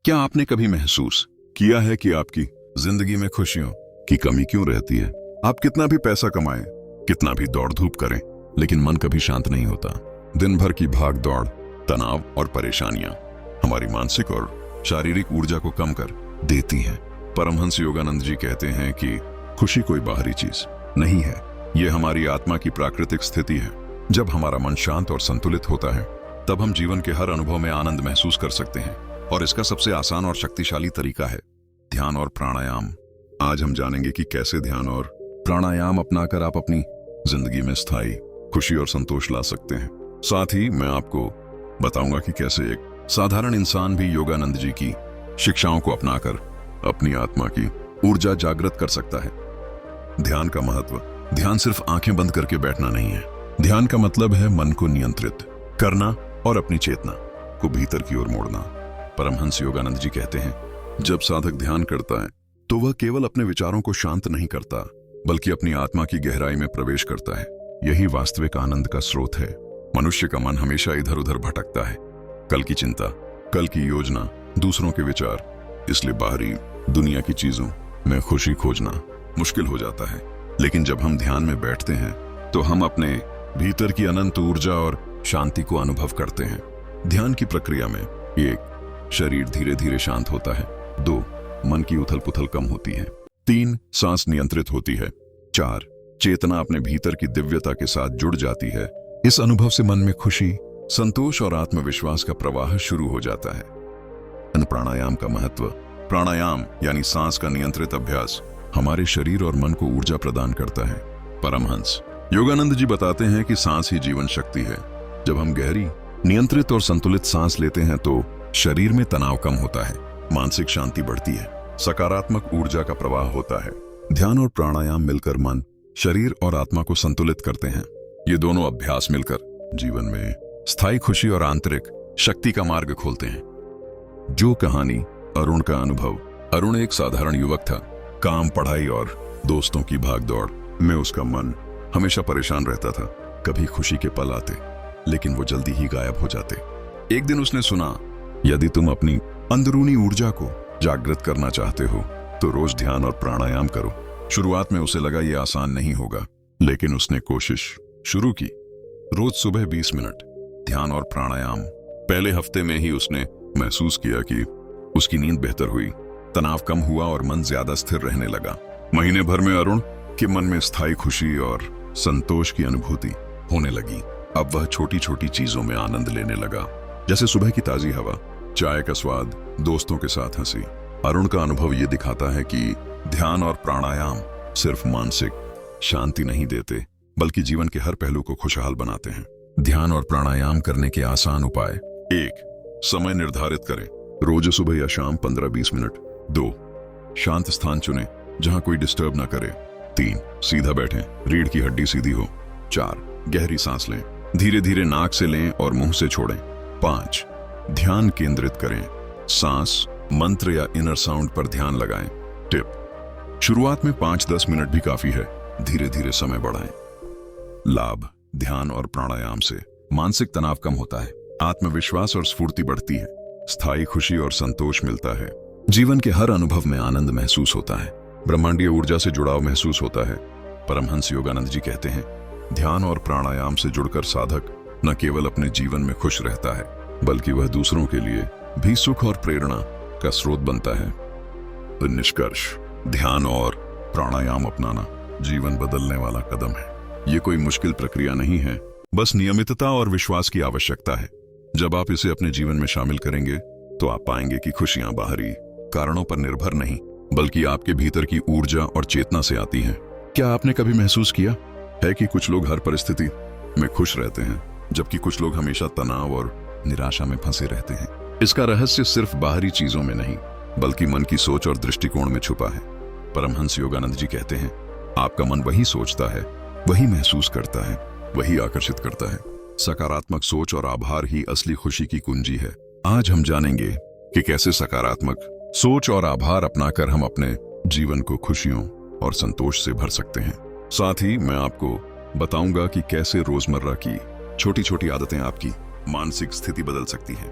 क्या आपने कभी महसूस किया है कि आपकी जिंदगी में खुशियों की कमी क्यों रहती है? आप कितना भी पैसा कमाएं, कितना भी दौड़ धूप करें, लेकिन मन कभी शांत नहीं होता। दिन भर की भाग दौड़, तनाव और परेशानियां हमारी मानसिक और शारीरिक ऊर्जा को कम कर देती हैं। परमहंस योगानंद जी कहते हैं कि खुशी कोई बाहरी चीज नहीं है, यह हमारी आत्मा की प्राकृतिक स्थिति है। जब हमारा मन शांत और संतुलित होता है, तब हम जीवन के हर अनुभव में आनंद महसूस कर सकते हैं। और इसका सबसे आसान और शक्तिशाली तरीका है ध्यान और प्राणायाम। आज हम जानेंगे कि कैसे ध्यान और प्राणायाम अपनाकर आप अपनी जिंदगी में स्थायी खुशी और संतोष ला सकते हैं। साथ ही मैं आपको बताऊंगा कि कैसे एक साधारण इंसान भी योगानंद जी की शिक्षाओं को अपनाकर अपनी आत्मा की ऊर्जा जागृत कर सकता है। ध्यान का महत्व। ध्यान सिर्फ आंखें बंद करके बैठना नहीं है। ध्यान का मतलब है मन को नियंत्रित करना और अपनी चेतना को भीतर की ओर मोड़ना। परमहंस योगानंद जी कहते हैं, जब साधक ध्यान करता है तो वह केवल अपने विचारों को शांत नहीं करता, बल्कि अपनी आत्मा की गहराई में प्रवेश करता है। यही वास्तविक आनंद का स्रोत है। मनुष्य का मन हमेशा इधर उधर भटकता है। कल की चिंता, कल की योजना, दूसरों के विचार, इसलिए बाहरी दुनिया की चीजों में खुशी खोजना मुश्किल हो जाता है। लेकिन जब हम ध्यान में बैठते हैं तो हम अपने भीतर की अनंत ऊर्जा और शांति को अनुभव करते हैं। ध्यान की प्रक्रिया में 1. शरीर धीरे धीरे शांत होता है। 2. मन की उथल पुथल कम होती है। 3. सांस नियंत्रित होती है। 4. चेतना अपने भीतर की दिव्यता के साथ जुड़ जाती है। इस अनुभव से मन में खुशी, संतोष और आत्मविश्वास का प्रवाह शुरू हो जाता है। प्राणायाम का महत्व। प्राणायाम यानी सांस का नियंत्रित अभ्यास हमारे शरीर और मन को ऊर्जा प्रदान करता है। परमहंस योगानंद जी बताते हैं कि सांस ही जीवन शक्ति है। जब हम गहरी, नियंत्रित और संतुलित सांस लेते हैं तो शरीर में तनाव कम होता है, मानसिक शांति बढ़ती है, सकारात्मक ऊर्जा का प्रवाह होता है। ध्यान और प्राणायाम मिलकर मन, शरीर और आत्मा को संतुलित करते हैं। ये दोनों अभ्यास मिलकर जीवन में स्थायी खुशी और आंतरिक शक्ति का मार्ग खोलते हैं। जो कहानी अरुण का अनुभव। अरुण एक साधारण युवक था। काम, पढ़ाई और दोस्तों की भागदौड़ में उसका मन हमेशा परेशान रहता था। कभी खुशी के पल आते, लेकिन वो जल्दी ही गायब हो जाते। एक दिन उसने सुना, यदि तुम अपनी अंदरूनी ऊर्जा को जागृत करना चाहते हो तो रोज ध्यान और प्राणायाम करो। शुरुआत में उसे लगा ये आसान नहीं होगा, लेकिन उसने कोशिश शुरू की। रोज सुबह 20 मिनट ध्यान और प्राणायाम। पहले हफ्ते में ही उसने महसूस किया कि उसकी नींद बेहतर हुई, तनाव कम हुआ और मन ज्यादा स्थिर रहने लगा। महीने भर में अरुण के मन में स्थायी खुशी और संतोष की अनुभूति होने लगी। अब वह छोटी छोटी चीजों में आनंद लेने लगा, जैसे सुबह की ताजी हवा, चाय का स्वाद, दोस्तों के साथ हंसी। अरुण का अनुभव ये दिखाता है कि ध्यान और प्राणायाम सिर्फ मानसिक शांति नहीं देते, बल्कि जीवन के हर पहलू को खुशहाल बनाते हैं। ध्यान और प्राणायाम करने के आसान उपाय। 1. समय निर्धारित करें, रोज सुबह या शाम 15-20 मिनट। 2. शांत स्थान चुनें जहां कोई डिस्टर्ब ना करे। 3. सीधा बैठें, रीढ़ की हड्डी सीधी हो। 4. गहरी सांस लें, धीरे धीरे नाक से लें और मुंह से छोड़ें। 5. ध्यान केंद्रित करें, सांस, मंत्र या इनर साउंड पर ध्यान लगाएं। टिप: शुरुआत में 5-10 मिनट भी काफी है, धीरे धीरे समय बढ़ाएं। लाभ: ध्यान और प्राणायाम से मानसिक तनाव कम होता है, आत्मविश्वास और स्फूर्ति बढ़ती है, स्थायी खुशी और संतोष मिलता है, जीवन के हर अनुभव में आनंद महसूस होता है, ब्रह्मांडीय ऊर्जा से जुड़ाव महसूस होता है। परमहंस योगानंद जी कहते हैं, ध्यान और प्राणायाम से जुड़कर साधक न केवल अपने जीवन में खुश रहता है, बल्कि वह दूसरों के लिए भी सुख और प्रेरणा का स्रोत बनता है। तो निष्कर्ष: ध्यान और प्राणायाम अपनाना जीवन बदलने वाला कदम है। ये कोई मुश्किल प्रक्रिया नहीं है, बस नियमितता और विश्वास की आवश्यकता है। जब आप इसे अपने जीवन में शामिल करेंगे तो आप पाएंगे कि खुशियां बाहरी कारणों पर निर्भर नहीं, बल्कि आपके भीतर की ऊर्जा और चेतना से आती हैं। क्या आपने कभी महसूस किया है कि कुछ लोग हर परिस्थिति में खुश रहते हैं, जबकि कुछ लोग हमेशा तनाव और निराशा में फंसे रहते हैं? इसका रहस्य सिर्फ बाहरी चीजों में नहीं, बल्कि मन की सोच और दृष्टिकोण में छुपा है। परमहंस योगानंद जी कहते हैं, आपका मन वही सोचता है, वही महसूस करता है, वही आकर्षित करता है। सकारात्मक सोच और आभार ही असली खुशी की कुंजी है। आज हम जानेंगे कि कैसे सकारात्मक सोच और आभार अपनाकर हम अपने जीवन को खुशियों और संतोष से भर सकते हैं। साथ ही मैं आपको बताऊंगा कि कैसे रोजमर्रा की छोटी छोटी आदतें आपकी मानसिक स्थिति बदल सकती हैं।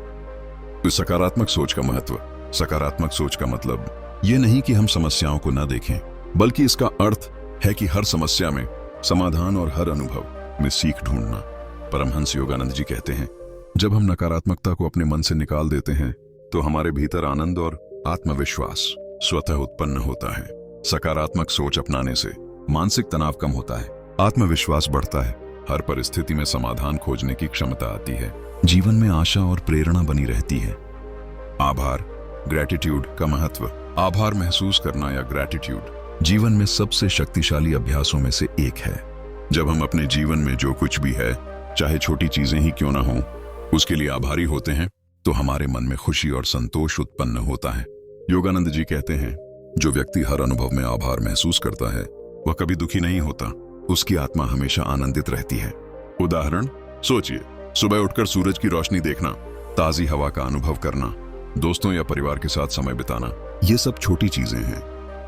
तो सकारात्मक सोच का महत्व। सकारात्मक सोच का मतलब ये नहीं कि हम समस्याओं को न देखें, बल्कि इसका अर्थ है कि हर समस्या में समाधान और हर अनुभव में सीख ढूंढना। परमहंस योगानंद जी कहते हैं, जब हम नकारात्मकता को अपने मन से निकाल देते हैं तो हमारे भीतर आनंद और आत्मविश्वास स्वतः उत्पन्न होता है। सकारात्मक सोच अपनाने से मानसिक तनाव कम होता है, आत्मविश्वास बढ़ता है, हर परिस्थिति में समाधान खोजने की क्षमता आती है, जीवन में आशा और प्रेरणा बनी रहती है। आभार, ग्रैटिट्यूड का महत्व। आभार महसूस करना या ग्रैटिट्यूड जीवन में सबसे शक्तिशाली अभ्यासों में से एक है। जब हम अपने जीवन में जो कुछ भी है, चाहे छोटी चीजें ही क्यों ना हो, उसके लिए आभारी होते हैं तो हमारे मन में खुशी और संतोष उत्पन्न होता है। योगानंद जी कहते हैं, जो व्यक्ति हर अनुभव में आभार महसूस करता है वह कभी दुखी नहीं होता, उसकी आत्मा हमेशा आनंदित रहती है। उदाहरण सोचिए, सुबह उठकर सूरज की रोशनी देखना, ताजी हवा का अनुभव करना, दोस्तों या परिवार के साथ समय बिताना, ये सब छोटी चीजें हैं,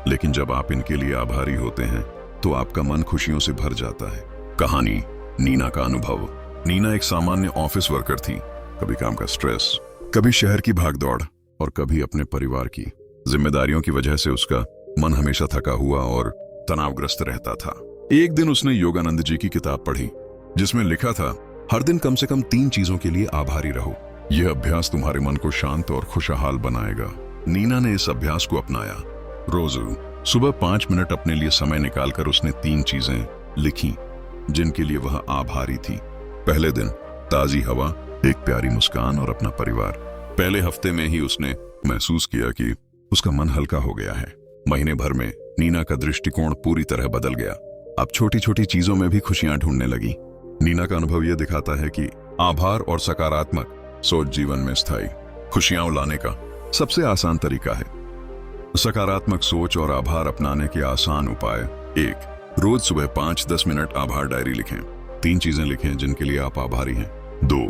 लेकिन जब आप इनके लिए आभारी होते हैं तो आपका मन खुशियों से भर जाता है। कहानी, नीना का अनुभव। नीना एक सामान्य ऑफिस वर्कर थी। कभी काम का स्ट्रेस, कभी शहर की भागदौड़ और कभी अपने परिवार की जिम्मेदारियों की वजह से उसका मन हमेशा थका हुआ और तनावग्रस्त रहता था। एक दिन उसने योगानंद जी की किताब पढ़ी, जिसमें लिखा था, हर दिन कम से कम 3 चीजों के लिए आभारी रहो। यह अभ्यास तुम्हारे मन को शांत और खुशहाल बनाएगा। नीना ने इस अभ्यास को अपनाया। रोज सुबह 5 मिनट अपने लिए समय निकालकर उसने 3 चीजें लिखी जिनके लिए वह आभारी थी। पहले दिन ताजी हवा, एक प्यारी मुस्कान और अपना परिवार। पहले हफ्ते में ही उसने महसूस किया कि उसका मन हल्का हो गया है। महीने भर में नीना का दृष्टिकोण पूरी तरह बदल गया। अब छोटी छोटी चीजों में भी खुशियां ढूंढने लगी। नीना का अनुभव यह दिखाता है कि आभार और सकारात्मक सोच जीवन में स्थायी खुशियां लाने का सबसे आसान तरीका है। सकारात्मक सोच और आभार अपनाने के आसान उपाय। 1. रोज सुबह 5-10 मिनट आभार डायरी लिखें। 3 चीजें लिखें जिनके लिए आप आभारी हैं। 2.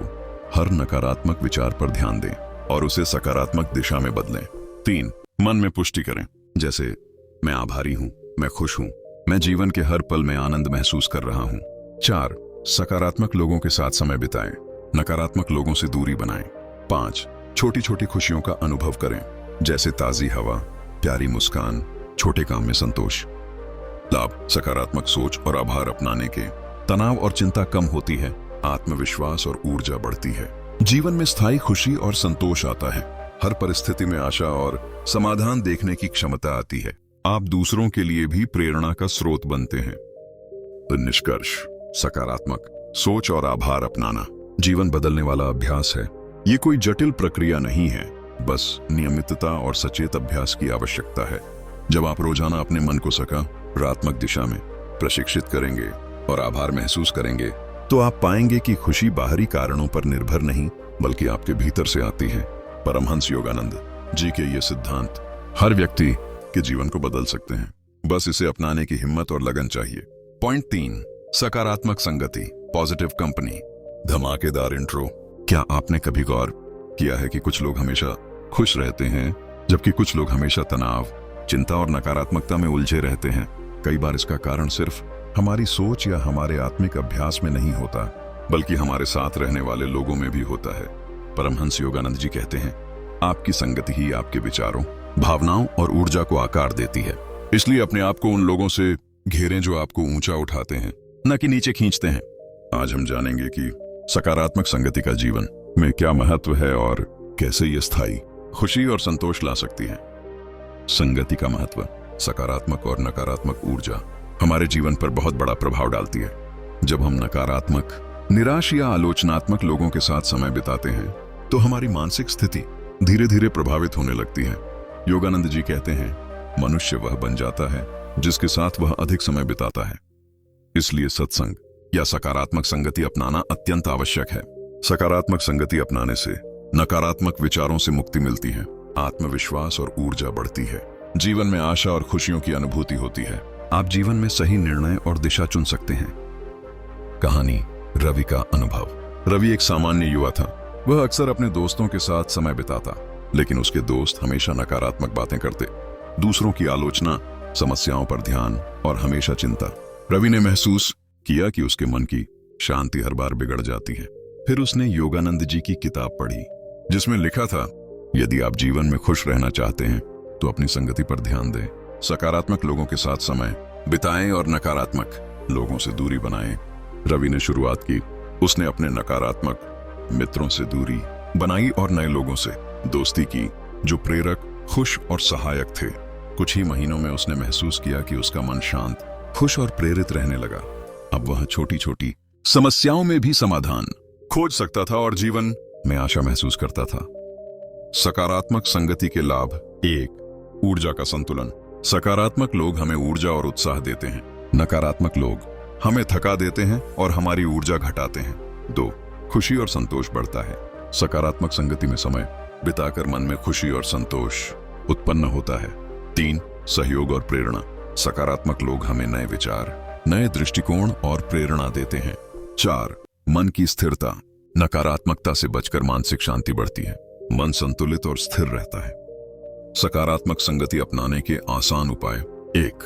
हर नकारात्मक विचार पर ध्यान दें और उसे सकारात्मक दिशा में बदलें। 3. मन में पुष्टि करें, जैसे मैं आभारी हूं, मैं खुश हूं, मैं जीवन के हर पल में आनंद महसूस कर रहा हूं। 4. सकारात्मक लोगों के साथ समय बिताएं, नकारात्मक लोगों से दूरी बनाएं। 5. छोटी छोटी खुशियों का अनुभव करें, जैसे ताजी हवा, प्यारी मुस्कान, छोटे काम में संतोष। लाभ, सकारात्मक सोच और आभार अपनाने के तनाव और चिंता कम होती है, आत्मविश्वास और ऊर्जा बढ़ती है, जीवन में स्थायी खुशी और संतोष आता है, हर परिस्थिति में आशा और समाधान देखने की क्षमता आती है। आप दूसरों के लिए भी प्रेरणा का स्रोत बनते हैं। तो निष्कर्ष, सकारात्मक सोच और आभार अपनाना जीवन बदलने वाला अभ्यास है। ये कोई जटिल प्रक्रिया नहीं है, बस नियमितता और सचेत अभ्यास की आवश्यकता है। जब आप रोजाना अपने मन को सकारात्मक दिशा में प्रशिक्षित करेंगे और आभार महसूस करेंगे, तो आप पाएंगे कि खुशी बाहरी कारणों पर निर्भर नहीं, बल्कि आपके भीतर से आती है। परमहंस योगानंद जी के ये सिद्धांत हर व्यक्ति के जीवन को बदल सकते हैं, बस इसे अपनाने की हिम्मत और लगन चाहिए। पॉइंट 3, सकारात्मक संगति, पॉजिटिव कंपनी। धमाकेदार इंट्रो। क्या आपने कभी गौर किया है कि कुछ लोग हमेशा खुश रहते हैं, जबकि कुछ लोग हमेशा तनाव, चिंता और नकारात्मकता में उलझे रहते हैं? कई बार इसका कारण सिर्फ हमारी सोच या हमारे आत्मिक अभ्यास में नहीं होता, बल्कि हमारे साथ रहने वाले लोगों में भी होता है। परमहंस योगानंद जी कहते हैं, आपकी संगति ही आपके विचारों, भावनाओं और ऊर्जा को आकार देती है। इसलिए अपने आप को उन लोगों से घेरें जो आपको ऊंचा उठाते हैं, न कि नीचे खींचते हैं। आज हम जानेंगे कि सकारात्मक संगति का जीवन में क्या महत्व है और कैसे ये स्थायी खुशी और संतोष ला सकती है। संगति का महत्व। सकारात्मक और नकारात्मक ऊर्जा हमारे जीवन पर बहुत बड़ा प्रभाव डालती है। जब हम नकारात्मक, निराश या आलोचनात्मक लोगों के साथ समय बिताते हैं, तो हमारी मानसिक स्थिति धीरे धीरे प्रभावित होने लगती है। योगानंद जी कहते हैं, मनुष्य वह बन जाता है जिसके साथ वह अधिक समय बिताता है। इसलिए सत्संग या सकारात्मक संगति अपनाना अत्यंत आवश्यक है। सकारात्मक संगति अपनाने से नकारात्मक विचारों से मुक्ति मिलती है, आत्मविश्वास और ऊर्जा बढ़ती है, जीवन में आशा और खुशियों की अनुभूति होती है। आप जीवन में सही निर्णय और दिशा चुन सकते हैं। कहानी, रवि का अनुभव। रवि एक सामान्य युवा था। वह अक्सर अपने दोस्तों के साथ समय बिताता, लेकिन उसके दोस्त हमेशा नकारात्मक बातें करते, दूसरों की आलोचना, समस्याओं पर ध्यान और हमेशा चिंता। रवि ने महसूस किया कि उसके मन की शांति हर बार बिगड़ जाती है। फिर उसने योगानंद जी की किताब पढ़ी, जिसमें लिखा था, यदि आप जीवन में खुश रहना चाहते हैं तो अपनी संगति पर ध्यान दें। सकारात्मक लोगों के साथ समय बिताएं और नकारात्मक लोगों से दूरी बनाएं। रवि ने शुरुआत की। उसने अपने नकारात्मक मित्रों से दूरी बनाई और नए लोगों से दोस्ती की जो प्रेरक, खुश और सहायक थे। कुछ ही महीनों में उसने महसूस किया कि उसका मन शांत, खुश और प्रेरित रहने लगा। अब वह छोटी छोटी समस्याओं में भी समाधान खोज सकता था और जीवन में आशा महसूस करता था। सकारात्मक संगति के लाभ। 1. ऊर्जा का संतुलन। सकारात्मक लोग हमें ऊर्जा और उत्साह देते हैं। नकारात्मक लोग हमें थका देते हैं और हमारी ऊर्जा घटाते हैं। 2. खुशी और संतोष बढ़ता है। सकारात्मक संगति में समय बिताकर मन में खुशी और संतोष उत्पन्न होता है। 3. सहयोग और प्रेरणा। सकारात्मक लोग हमें नए विचार, नए दृष्टिकोण और प्रेरणा देते हैं। 4. मन की स्थिरता। नकारात्मकता से बचकर मानसिक शांति बढ़ती है। मन संतुलित और स्थिर रहता है। सकारात्मक संगति अपनाने के आसान उपाय। 1.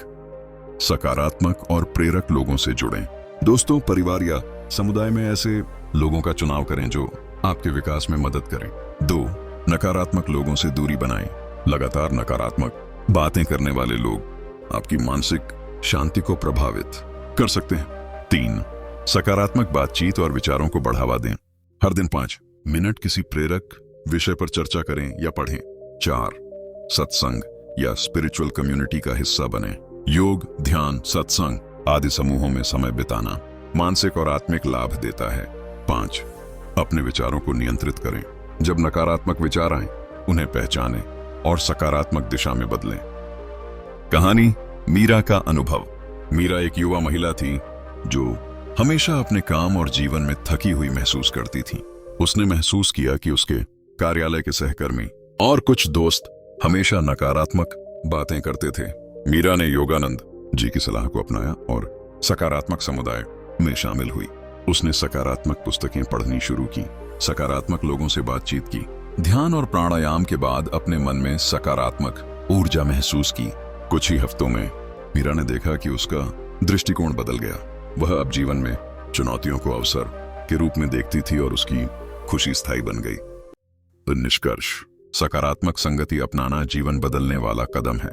सकारात्मक और प्रेरक लोगों से जुड़ें। दोस्तों, परिवार या समुदाय में ऐसे लोगों का चुनाव करें जो आपके विकास में मदद करें। 2. नकारात्मक लोगों से दूरी बनाएं। लगातार नकारात्मक बातें करने वाले लोग आपकी मानसिक शांति को प्रभावित कर सकते हैं। 3. सकारात्मक बातचीत और विचारों को बढ़ावा दें। हर दिन 5 मिनट किसी प्रेरक विषय पर चर्चा करें या पढ़ें। 4. सत्संग या स्पिरिचुअल कम्युनिटी का हिस्सा बनें। योग, ध्यान, सत्संग आदि समूहों में समय बिताना मानसिक और आत्मिक लाभ देता है। 5. अपने विचारों को नियंत्रित करें। जब नकारात्मक विचार आएं, उन्हें पहचानें और सकारात्मक दिशा में बदलें। कहानी मीरा का अनुभव। मीरा एक युवा महिला थी जो हमेशा अपने काम और जीवन में थकी हुई महसूस करती थी। उसने महसूस किया कि उसके कार्यालय के सहकर्मी और कुछ दोस्त हमेशा नकारात्मक बातें करते थे। मीरा ने योगानंद जी की सलाह को अपनाया और सकारात्मक समुदाय में शामिल हुई। उसने सकारात्मक पुस्तकें पढ़नी शुरू की, सकारात्मक लोगों से बातचीत की, ध्यान और प्राणायाम के बाद अपने मन में सकारात्मक ऊर्जा महसूस की। कुछ ही हफ्तों में मीरा ने देखा कि उसका दृष्टिकोण बदल गया। वह अब जीवन में चुनौतियों को अवसर के रूप में देखती थी और उसकी खुशी स्थायी बन गई। तो निष्कर्ष, सकारात्मक संगति अपनाना जीवन बदलने वाला कदम है।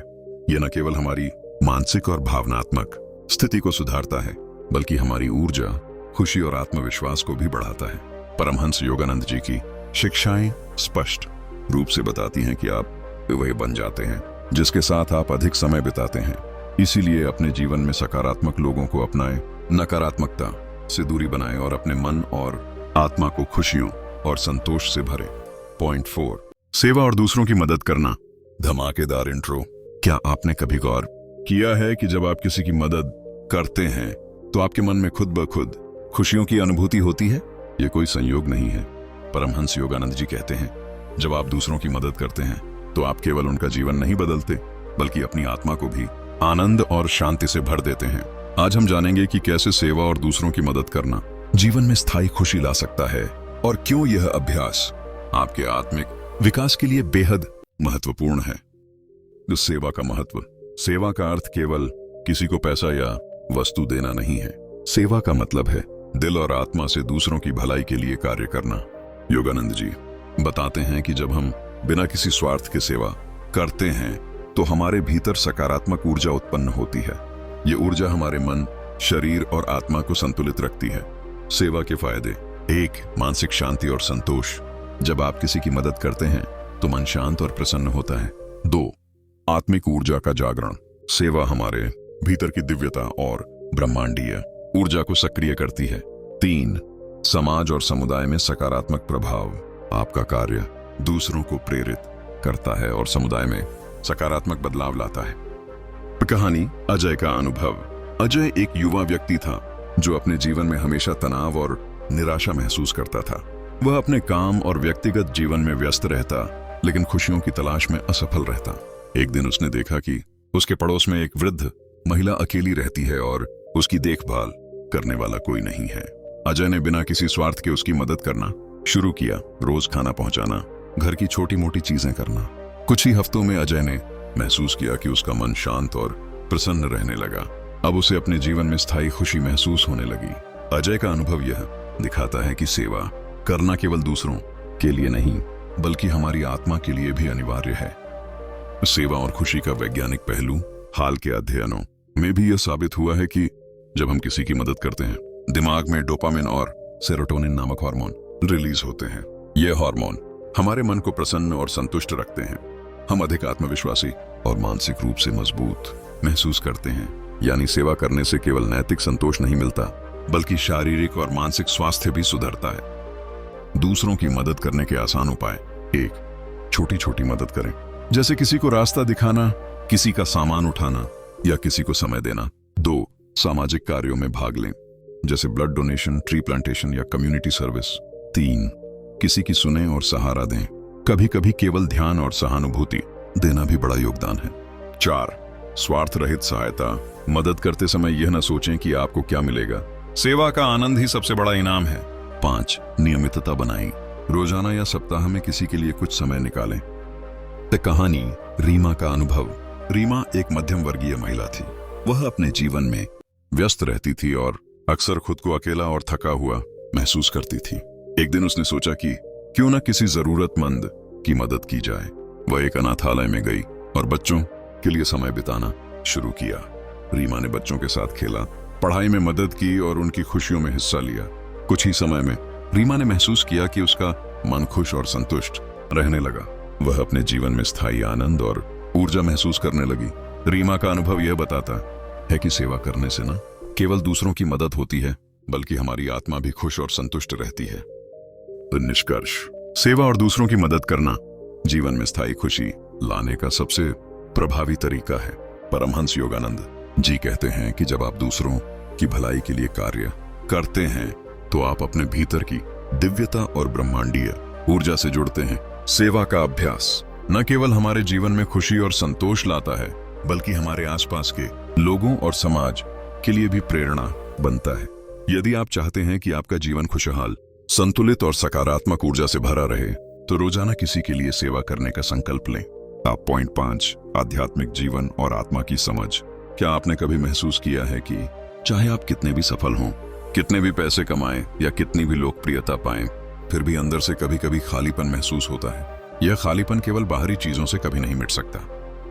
यह न केवल हमारी मानसिक और भावनात्मक स्थिति को सुधारता है, बल्कि हमारी ऊर्जा, खुशी और आत्मविश्वास को भी बढ़ाता है। परमहंस योगानंद जी की शिक्षाएं स्पष्ट रूप से बताती हैं कि आप वही बन जाते हैं जिसके साथ आप अधिक समय बिताते हैं। इसीलिए अपने जीवन में सकारात्मक लोगों को अपनाएं, नकारात्मकता से दूरी बनाएं और अपने मन और आत्मा को खुशियों और संतोष से भरें। पॉइंट 4. सेवा और दूसरों की मदद करना। धमाकेदार इंट्रो। क्या आपने कभी गौर किया है कि जब आप किसी की मदद करते हैं तो आपके मन में खुद ब खुद खुशियों की अनुभूति होती है? ये कोई संयोग नहीं है। परमहंस योगानंद जी कहते हैं, जब आप दूसरों की मदद करते हैं तो आप केवल उनका जीवन नहीं बदलते, बल्कि अपनी आत्मा को भी आनंद और शांति से भर देते हैं। आज हम जानेंगे कि कैसे सेवा और दूसरों की मदद करना जीवन में स्थायी खुशी ला सकता है और क्यों यह अभ्यास आपके आत्मिक विकास के लिए बेहद महत्वपूर्ण है। तो सेवा का महत्व। सेवा का अर्थ केवल किसी को पैसा या वस्तु देना नहीं है। सेवा का मतलब है दिल और आत्मा से दूसरों की भलाई के लिए कार्य करना। योगानंद जी बताते हैं कि जब हम बिना किसी स्वार्थ के सेवा करते हैं तो हमारे भीतर सकारात्मक ऊर्जा उत्पन्न होती है। ये ऊर्जा हमारे मन, शरीर और आत्मा को संतुलित रखती है। सेवा के फायदे। 1. मानसिक शांति और संतोष। जब आप किसी की मदद करते हैं तो मन शांत और प्रसन्न होता है। 2. आत्मिक ऊर्जा का जागरण। सेवा हमारे भीतर की दिव्यता और ब्रह्मांडीय ऊर्जा को सक्रिय करती है। 3. समाज और समुदाय में सकारात्मक प्रभाव। आपका कार्य दूसरों को प्रेरित करता है और समुदाय में सकारात्मक बदलाव लाता है। कहानी अजय का अनुभव। अजय एक युवा व्यक्ति था जो अपने जीवन में हमेशा तनाव और निराशा महसूस करता था। वह अपने काम और व्यक्तिगत जीवन में व्यस्त रहता, लेकिन खुशियों की तलाश में असफल रहता। एक दिन उसने देखा कि उसके पड़ोस में एक वृद्ध महिला अकेली रहती है और उसकी देखभाल करने वाला कोई नहीं है। अजय ने बिना किसी स्वार्थ के उसकी मदद करना शुरू किया। रोज खाना पहुंचाना, घर की छोटी मोटी चीजें करना। कुछ ही हफ्तों में अजय ने महसूस किया कि उसका मन शांत और प्रसन्न रहने लगा। अब उसे अपने जीवन में स्थायी खुशी महसूस होने लगी। अजय का अनुभव यह दिखाता है कि सेवा करना केवल दूसरों के लिए नहीं, बल्कि हमारी आत्मा के लिए भी अनिवार्य है। सेवा और खुशी का वैज्ञानिक पहलू, हाल के अध्ययनों में भी यह साबित हुआ है कि जब हम किसी की मदद करते हैं, दिमाग में डोपामिन और सेरोटोनिन नामक हार्मोन रिलीज होते हैं। ये हार्मोन हमारे मन को प्रसन्न और संतुष्ट रखते हैं। हम अधिक आत्मविश्वासी और मानसिक रूप से मजबूत महसूस करते हैं। यानी सेवा करने से केवल नैतिक संतोष नहीं मिलता, बल्कि शारीरिक और मानसिक स्वास्थ्य भी सुधरता है। दूसरों की मदद करने के आसान उपाय: 1. छोटी छोटी मदद करें, जैसे किसी को रास्ता दिखाना, किसी का सामान उठाना या किसी को समय देना। 2. सामाजिक कार्यों में भाग लें, जैसे ब्लड डोनेशन, ट्री प्लांटेशन या कम्युनिटी सर्विस। 3. किसी की सुने और सहारा दें, कभी कभी केवल ध्यान और सहानुभूति देना भी बड़ा योगदान है। 4. स्वार्थ रहित सहायता, मदद करते समय यह न सोचें कि आपको क्या मिलेगा, सेवा का आनंद ही सबसे बड़ा इनाम है। 5. नियमितता बनाएं, रोजाना या सप्ताह में किसी के लिए कुछ समय निकालें। कहानी रीमा का अनुभव। रीमा एक मध्यम वर्गीय महिला थी। वह अपने जीवन में व्यस्त रहती थी और अक्सर खुद को अकेला और थका हुआ महसूस करती थी। एक दिन उसने सोचा कि क्यों न किसी जरूरतमंद की मदद की जाए। वह एक अनाथालय में गई और बच्चों के लिए समय बिताना शुरू किया। रीमा ने बच्चों के साथ खेला, पढ़ाई में मदद की और उनकी खुशियों में हिस्सा लिया। कुछ ही समय में रीमा ने महसूस किया कि उसका मन खुश और संतुष्ट रहने लगा। वह अपने जीवन में स्थायी आनंद और ऊर्जा महसूस करने लगी। रीमा का अनुभव यह बताता है कि सेवा करने से न केवल दूसरों की मदद होती है, बल्कि हमारी आत्मा भी खुश और संतुष्ट रहती है। तो निष्कर्ष: सेवा और दूसरों की मदद करना जीवन में स्थायी खुशी लाने का सबसे प्रभावी तरीका है। परमहंस योगानंद जी कहते हैं कि जब आप दूसरों की भलाई के लिए कार्य करते हैं तो आप अपने भीतर की दिव्यता और ब्रह्मांडीय ऊर्जा से जुड़ते हैं। सेवा का अभ्यास न केवल हमारे जीवन में खुशी और संतोष लाता है, बल्कि हमारे आसपास के लोगों और समाज के लिए भी प्रेरणा बनता है। यदि आप चाहते हैं कि आपका जीवन खुशहाल, संतुलित और सकारात्मक ऊर्जा से भरा रहे, तो रोजाना किसी के लिए सेवा करने का संकल्प लें। आप पॉइंट 5 आध्यात्मिक जीवन और आत्मा की समझ। क्या आपने कभी महसूस किया है कि चाहे आप कितने भी सफल हों, कितने भी पैसे कमाएं या कितनी भी लोकप्रियता पाएं, फिर भी अंदर से कभी कभी खालीपन महसूस होता है। यह खालीपन केवल बाहरी चीजों से कभी नहीं मिट सकता।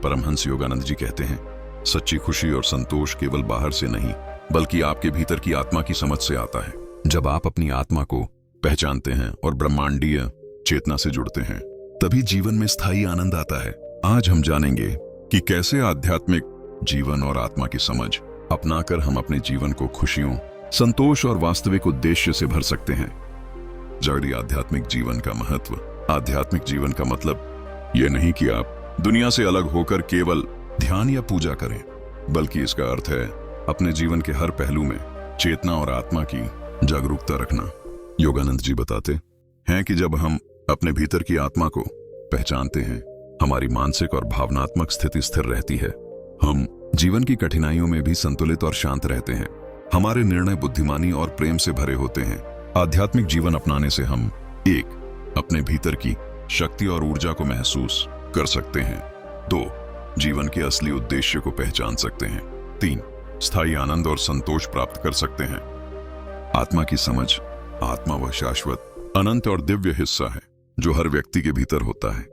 परमहंस योगानंद जी कहते हैं, सच्ची खुशी और संतोष केवल बाहर से नहीं, बल्कि आपके भीतर की आत्मा की समझ से आता है। जब आप अपनी आत्मा को पहचानते हैं और ब्रह्मांडीय चेतना से जुड़ते हैं, तभी जीवन में स्थायी आनंद आता है। आज हम जानेंगे कि कैसे आध्यात्मिक जीवन और आत्मा की समझ अपनाकर हम अपने जीवन को खुशियों, संतोष और वास्तविक उद्देश्य से भर सकते हैं। जगड़ी आध्यात्मिक जीवन का महत्व। आध्यात्मिक जीवन का मतलब यह नहीं कि आप दुनिया से अलग होकर केवल ध्यान या पूजा करें, बल्कि इसका अर्थ है अपने जीवन के हर पहलू में चेतना और आत्मा की जागरूकता रखना। योगानंद जी बताते हैं कि जब हम अपने भीतर की आत्मा को पहचानते हैं, हमारी मानसिक और भावनात्मक स्थिति स्थिर रहती है। हम जीवन की कठिनाइयों में भी संतुलित और शांत रहते हैं। हमारे निर्णय बुद्धिमानी और प्रेम से भरे होते हैं। आध्यात्मिक जीवन अपनाने से हम 1. अपने भीतर की शक्ति और ऊर्जा को महसूस कर सकते हैं। 2. जीवन के असली उद्देश्य को पहचान सकते हैं। 3. स्थायी आनंद और संतोष प्राप्त कर सकते हैं। आत्मा की समझ। आत्मा वह शाश्वत, अनंत और दिव्य हिस्सा है जो हर व्यक्ति के भीतर होता है।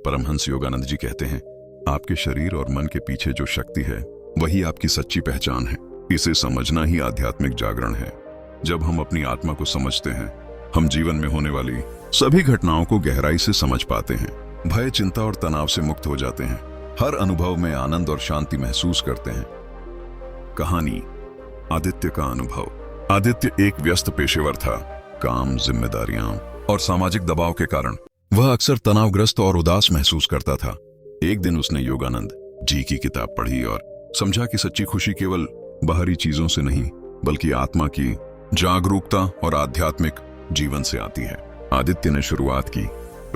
परमहंस योगानंद जी कहते हैं, आपके शरीर और मन के पीछे जो शक्ति है, वही आपकी सच्ची पहचान है। इसे समझना ही आध्यात्मिक जागरण है। जब हम अपनी आत्मा को समझते हैं, हम जीवन में होने वाली सभी घटनाओं को गहराई से समझ पाते हैं। भय, चिंता और तनाव से मुक्त हो जाते हैं। हर अनुभव में आनंद और शांति महसूस करते हैं। कहानी आदित्य का अनुभव। आदित्य एक व्यस्त पेशेवर था। काम, जिम्मेदारियां और सामाजिक दबाव के कारण वह अक्सर तनावग्रस्त और उदास महसूस करता था। एक दिन उसने योगानंद जी की किताब पढ़ी और समझा कि सच्ची खुशी केवल बाहरी चीजों से नहीं, बल्कि आत्मा की जागरूकता और आध्यात्मिक जीवन से आती है। आदित्य ने शुरुआत की,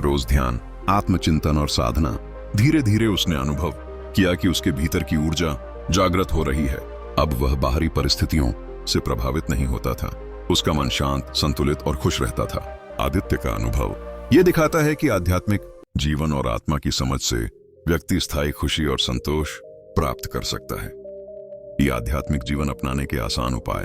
रोज ध्यान, आत्मचिंतन और साधना। धीरे धीरे उसने अनुभव किया कि उसके भीतर की ऊर्जा जागृत हो रही है। अब वह बाहरी परिस्थितियों से प्रभावित नहीं होता था। उसका मन शांत, संतुलित और खुश रहता था। आदित्य का अनुभव यह दिखाता है कि आध्यात्मिक जीवन और आत्मा की समझ से व्यक्ति स्थायी खुशी और संतोष प्राप्त कर सकता है। ये आध्यात्मिक जीवन अपनाने के आसान उपाय।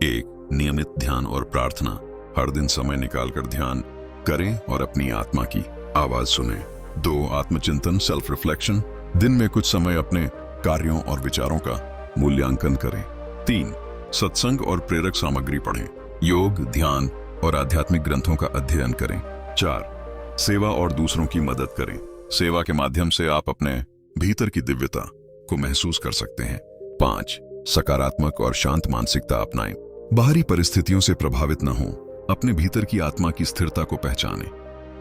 1. नियमित ध्यान और प्रार्थना। हर दिन समय निकालकर ध्यान करें और अपनी आत्मा की आवाज सुने। 2 आत्मचिंतन सेल्फ रिफ्लेक्शन, दिन में कुछ समय अपने कार्यों और विचारों का मूल्यांकन करें। 3 सत्संग और प्रेरक सामग्री पढ़ें, योग, ध्यान और आध्यात्मिक ग्रंथों का अध्ययन करें। 4 सेवा और दूसरों की मदद करें, सेवा के माध्यम से आप अपने भीतर की दिव्यता को महसूस कर सकते हैं। 5 सकारात्मक और शांत मानसिकता अपनाएं, बाहरी परिस्थितियों से प्रभावित न हों, अपने भीतर की आत्मा की स्थिरता को पहचानें।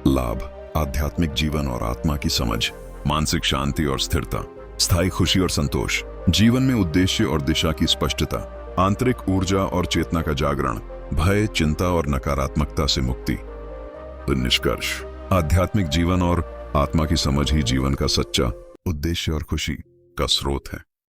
लाभ, आध्यात्मिक जीवन और आत्मा की समझ, मानसिक शांति और स्थिरता, स्थायी खुशी और संतोष, जीवन में उद्देश्य और दिशा की स्पष्टता, आंतरिक ऊर्जा और चेतना का जागरण, भय, चिंता और नकारात्मकता से मुक्ति। तो निष्कर्ष, आध्यात्मिक जीवन और आत्मा की समझ ही जीवन का सच्चा उद्देश्य और खुशी का स्रोत है।